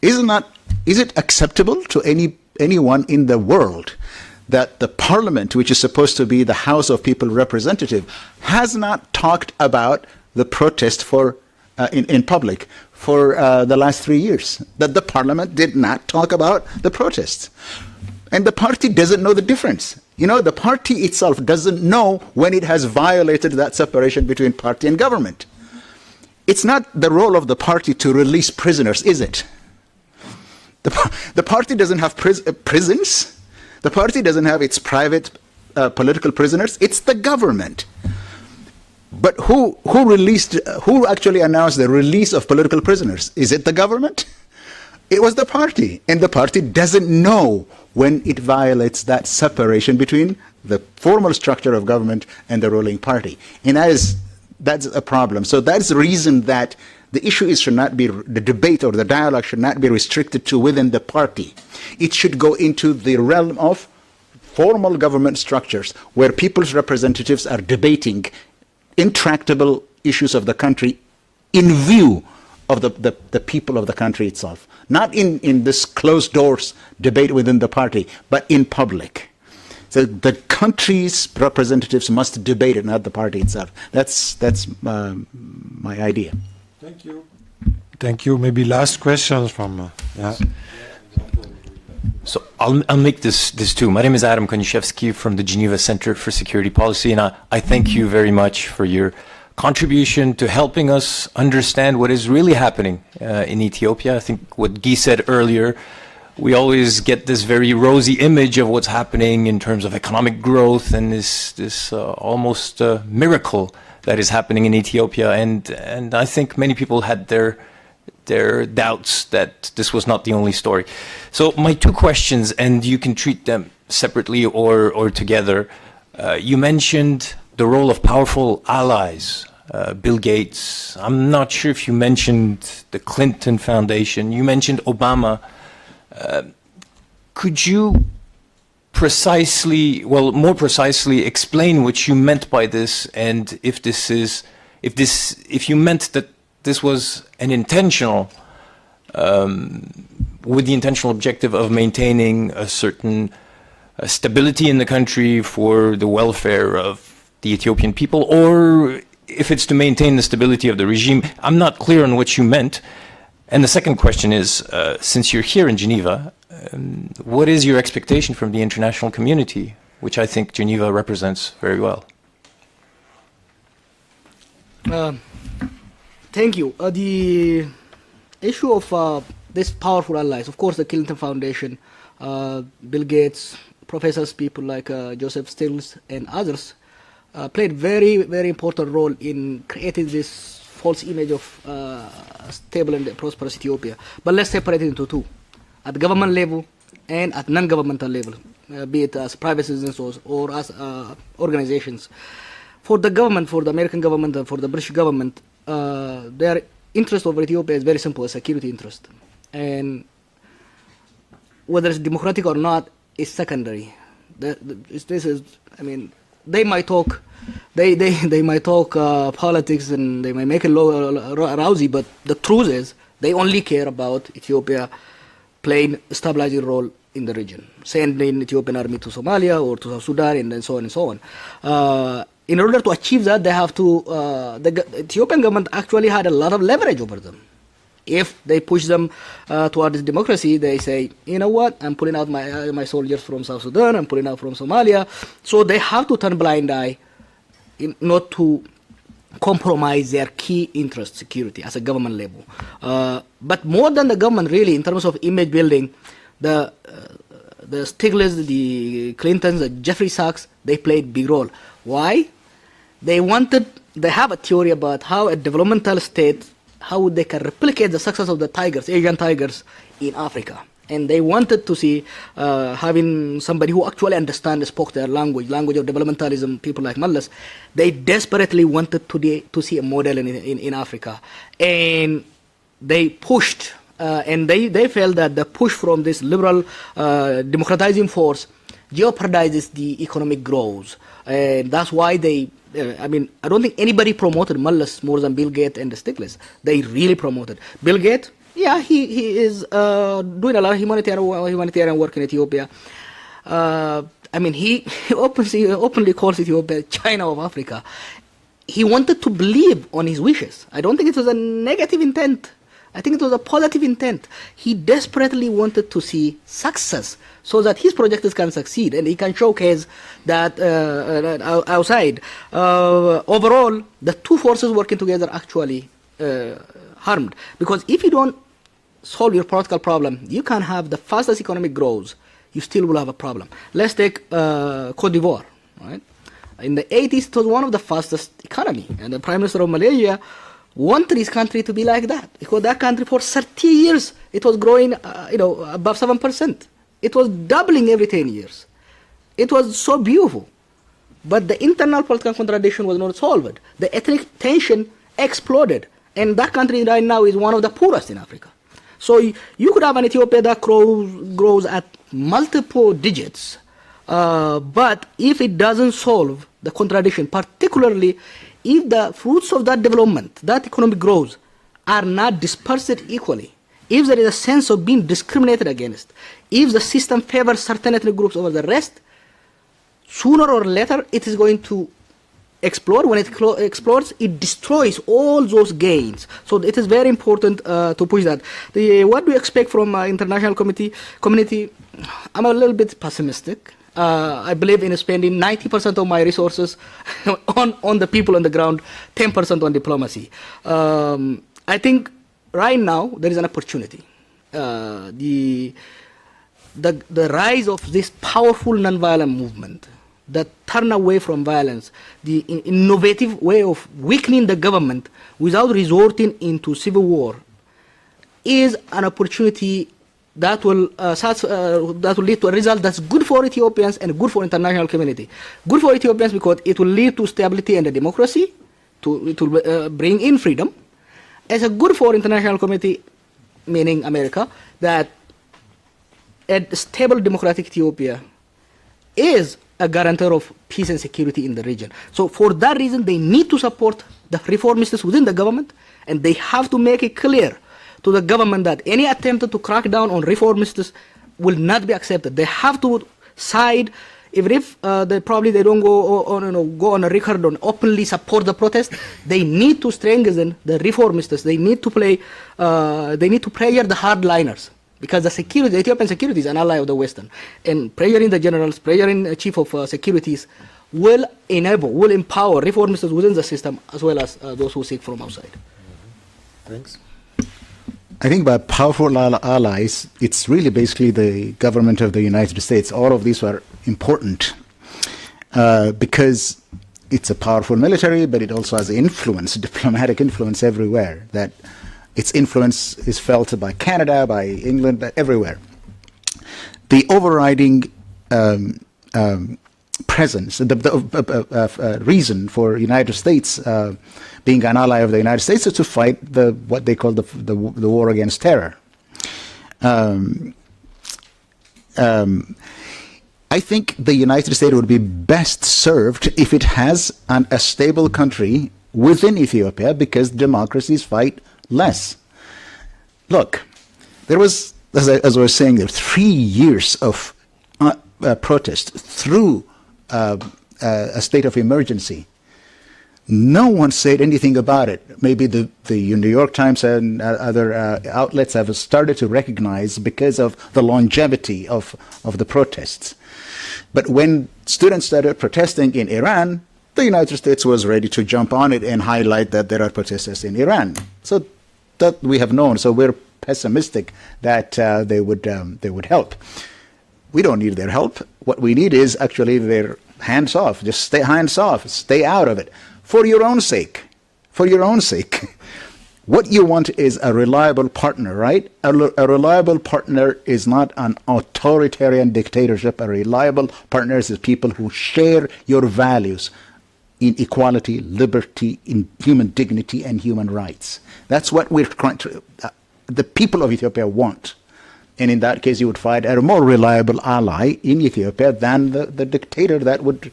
Is it acceptable to anyone in the world that the parliament, which is supposed to be the house of people representative, has not talked about the protest in public for the last 3 years? That the parliament did not talk about the protests. And the party doesn't know the difference. You know, the party itself doesn't know when it has violated that separation between party and government. It's not the role of the party to release prisoners, is it? The party doesn't have prisons. The party doesn't have its private political prisoners. It's the government. But who actually announced the release of political prisoners? Is it the government? It was the party. And the party doesn't know when it violates that separation between the formal structure of government and the ruling party. And that's a problem. So that's the reason that the issue should not be, the debate or the dialogue should not be restricted to within the party. It should go into the realm of formal government structures where people's representatives are debating intractable issues of the country in view of the people of the country itself. Not in this closed doors debate within the party, but in public. So the country's representatives must debate it, not the party itself. That's my idea. Thank you. Thank you. Maybe last questions from... yeah. So I'll make this too. My name is Adam Koniszewski from the Geneva Center for Security Policy, and I thank you very much for your contribution to helping us understand what is really happening in Ethiopia. I think what Guy said earlier, we always get this very rosy image of what's happening in terms of economic growth and this almost miracle that is happening in Ethiopia, and I think many people had their doubts that this was not the only story. So my two questions, and you can treat them separately or together. You mentioned the role of powerful allies, Bill Gates. I'm not sure if you mentioned the Clinton Foundation. You mentioned Obama. Could you more precisely explain what you meant by this, and if you meant that this was an intentional, with the intentional objective of maintaining a certain stability in the country for the welfare of the Ethiopian people, or if it's to maintain the stability of the regime. I'm not clear on what you meant. And the second question is, since you're here in Geneva, what is your expectation from the international community, which I think Geneva represents very well? Thank you. The issue of this powerful allies, of course, the Clinton Foundation, Bill Gates, professors, people like Joseph Stiglitz and others, played very, very important role in creating this false image of stable and prosperous Ethiopia. But let's separate it into two: at government level and at non-governmental level, be it as private citizens or as organizations. For the government, for the American government, and for the British government, their interest over Ethiopia is very simple: a security interest, and whether it's democratic or not is secondary. They might talk, they might talk politics, and they might make it rousy, but the truth is they only care about Ethiopia playing a stabilizing role in the region, sending Ethiopian army to Somalia or to South Sudan, and so on and so on. In order to achieve that, they have to. The Ethiopian government actually had a lot of leverage over them. If they push them towards democracy, they say, you know what, I'm pulling out my soldiers from South Sudan, I'm pulling out from Somalia. So they have to turn blind eye not to compromise their key interest, security, as a government level. But more than the government, really, in terms of image building, the Stiglitz, the Clintons, the Jeffrey Sachs, they played big role. Why? They have a theory about how a developmental state, how they can replicate the success of the tigers, Asian tigers, in Africa. And they wanted to see having somebody who actually understands, spoke their language of developmentalism, people like Mallas. They desperately wanted to see a model in Africa. And they pushed, and they felt that the push from this liberal democratizing force jeopardizes the economic growth. And that's why they, I don't think anybody promoted Mallas more than Bill Gates and the Stiglitz. They really promoted. Bill Gates, yeah, he is doing a lot of humanitarian work in Ethiopia. He openly calls Ethiopia China of Africa. He wanted to believe on his wishes. I don't think it was a negative intent. I think it was a positive intent. He desperately wanted to see success so that his projects can succeed and he can showcase that outside. Overall, the two forces working together actually harmed. Because if you don't solve your political problem, you can have the fastest economic growth, you still will have a problem. Let's take Cote d'Ivoire, right? In the 80s, it was one of the fastest economy, and the Prime Minister of Malaysia wanted his country to be like that, because that country for 30 years, it was growing, above 7%. It was doubling every 10 years. It was so beautiful. But the internal political contradiction was not solved. The ethnic tension exploded. And that country right now is one of the poorest in Africa. So you could have an Ethiopia that grows at multiple digits. But if it doesn't solve the contradiction, particularly if the fruits of that development, that economic growth, are not dispersed equally, if there is a sense of being discriminated against, if the system favors certain ethnic groups over the rest, sooner or later it is going to explode. When it explodes, it destroys all those gains. So it is very important to push that. What do you expect from international community? I'm a little bit pessimistic. I believe in spending 90% of my resources on the people on the ground, 10% on diplomacy. I think right now there is an opportunity. The rise of this powerful nonviolent movement that turn away from violence, the innovative way of weakening the government without resorting into civil war, is an opportunity that will lead to a result that's good for Ethiopians and good for international community. Good for Ethiopians because it will lead to stability and democracy, it will bring in freedom. As a good for international community, meaning America, that a stable democratic Ethiopia is a guarantor of peace and security in the region. So for that reason, they need to support the reformists within the government, and they have to make it clear to the government that any attempt to crack down on reformists will not be accepted. They have to side, even if they don't go on a record and openly support the protest. They need to strengthen the reformists. They need to pressure the hardliners, because the Ethiopian security is an ally of the Western, and pressuring the generals, pressuring the chief of securities will empower reformists within the system as well as those who seek from outside. Thanks. I think by powerful allies, it's really basically the government of the United States. All of these are important because it's a powerful military, but it also has influence, diplomatic influence everywhere. That its influence is felt by Canada, by England, everywhere. The overriding presence, the reason for United States being an ally of the United States is to fight what they call the war against terror. I think the United States would be best served if it has a stable country within Ethiopia, because democracies fight less. Look, there was as I was saying, there are 3 years of protest through a state of emergency. No one said anything about it. Maybe the New York Times and other outlets have started to recognize because of the longevity of the protests. But when students started protesting in Iran, the United States was ready to jump on it and highlight that there are protesters in Iran. So that we have known. So we're pessimistic that they would help. We don't need their help. What we need is actually their hands off. Just stay hands off. Stay out of it. For your own sake. For your own sake. What you want is a reliable partner, right? A reliable partner is not an authoritarian dictatorship. A reliable partner is people who share your values in equality, liberty, in human dignity, and human rights. That's what we're trying to, the people of Ethiopia want. And in that case, you would find a more reliable ally in Ethiopia than the dictator that would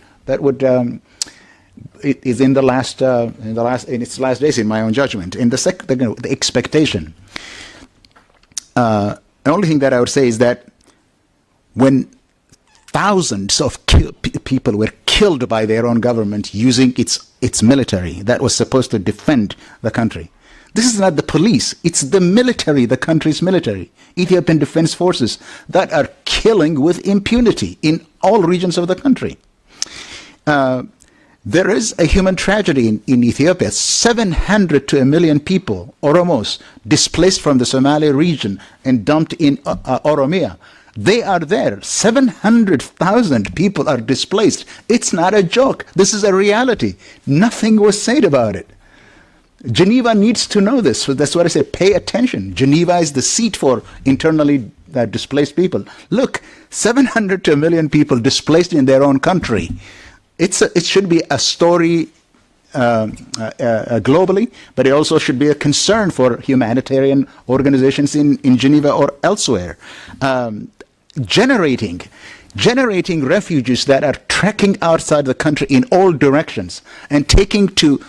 it is in its last days, in my own judgment. In the expectation. The only thing that I would say is that when thousands of people were killed by their own government using its military that was supposed to defend the country. This is not the police, it's the military, the country's military, Ethiopian Defense Forces, that are killing with impunity in all regions of the country. There is a human tragedy in Ethiopia. 700 to 1 million people, Oromos, displaced from the Somali region and dumped in Oromia. They are there. 700,000 people are displaced. It's not a joke. This is a reality. Nothing was said about it. Geneva needs to know this. So that's what I say, pay attention. Geneva is the seat for internally displaced people. Look, 700 to 1 million people displaced in their own country. It should be a story globally, but it also should be a concern for humanitarian organizations in Geneva or elsewhere. Generating refugees that are trekking outside the country in all directions and taking to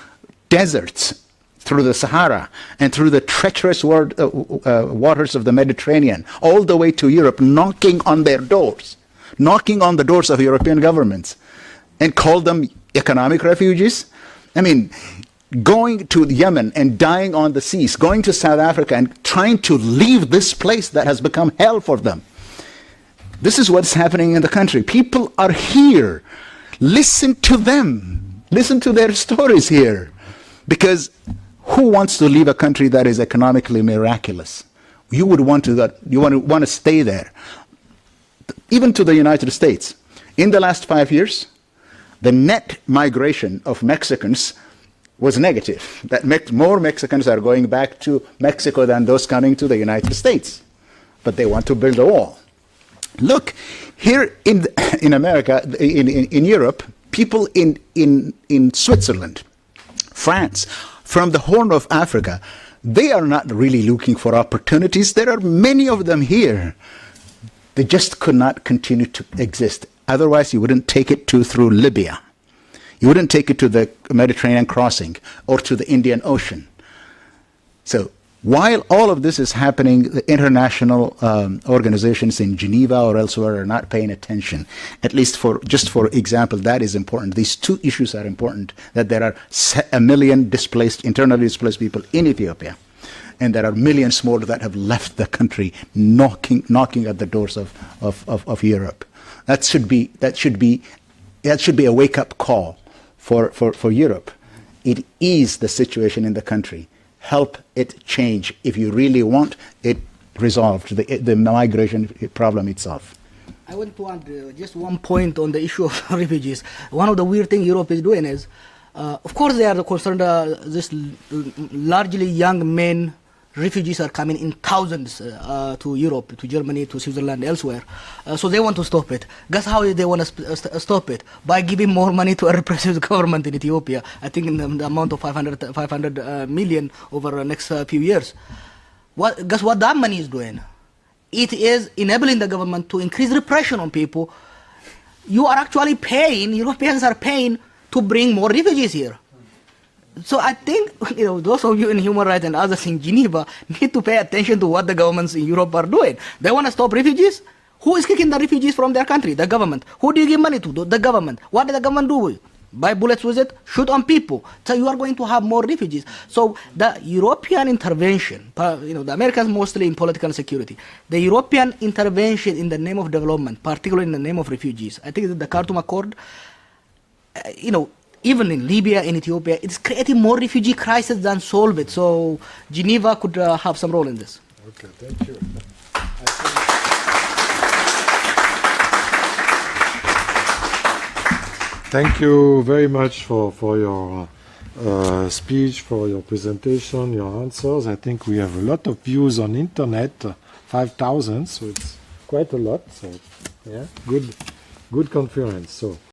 deserts through the Sahara and through the treacherous waters of the Mediterranean, all the way to Europe, knocking on their doors, knocking on the doors of European governments, and call them economic refugees. I mean, going to Yemen and dying on the seas, going to South Africa and trying to leave this place that has become hell for them. This is what's happening in the country. People are here. Listen to them. Listen to their stories here. Because who wants to leave a country that is economically miraculous? You would want to want to stay there. Even to the United States. In the last 5 years, the net migration of Mexicans was negative. That more Mexicans are going back to Mexico than those coming to the United States. But they want to build a wall. Look, here in America, in Europe, people in Switzerland, France, from the Horn of Africa, they are not really looking for opportunities. There are many of them here. They just could not continue to exist. Otherwise, you wouldn't take it through Libya. You wouldn't take it to the Mediterranean crossing or to the Indian Ocean. So while all of this is happening, the international organizations in Geneva or elsewhere are not paying attention. At least for example, that is important. These two issues are important, that there are 1 million internally displaced people in Ethiopia. And there are millions more that have left the country, knocking at the doors of Europe. That should be a wake-up call for Europe. It is the situation in the country. Help it change if you really want it resolved, the migration problem itself. I want to add just one point on the issue of refugees. One of the weird things Europe is doing is, of course, they are concerned. This largely young men. Refugees are coming in thousands to Europe, to Germany, to Switzerland, elsewhere. So they want to stop it. Guess how they want to stop it? By giving more money to a repressive government in Ethiopia. I think in the amount of 500 million over the next few years. Guess what that money is doing? It is enabling the government to increase repression on people. You are actually paying, Europeans are paying to bring more refugees here. So I think, those of you in human rights and others in Geneva need to pay attention to what the governments in Europe are doing. They want to stop refugees. Who is kicking the refugees from their country? The government. Who do you give money to? The government. What did the government do? Buy bullets with it? Shoot on people. So you are going to have more refugees. So the European intervention, the Americans mostly in political security, the European intervention in the name of development, particularly in the name of refugees, I think the Khartoum Accord, even in Libya, in Ethiopia, it's creating more refugee crisis than solve it. So Geneva could have some role in this. Okay, thank you. Thank you very much for your speech, for your presentation, your answers. I think we have a lot of views on internet, 5,000, so it's quite a lot. So yeah, good conference. So.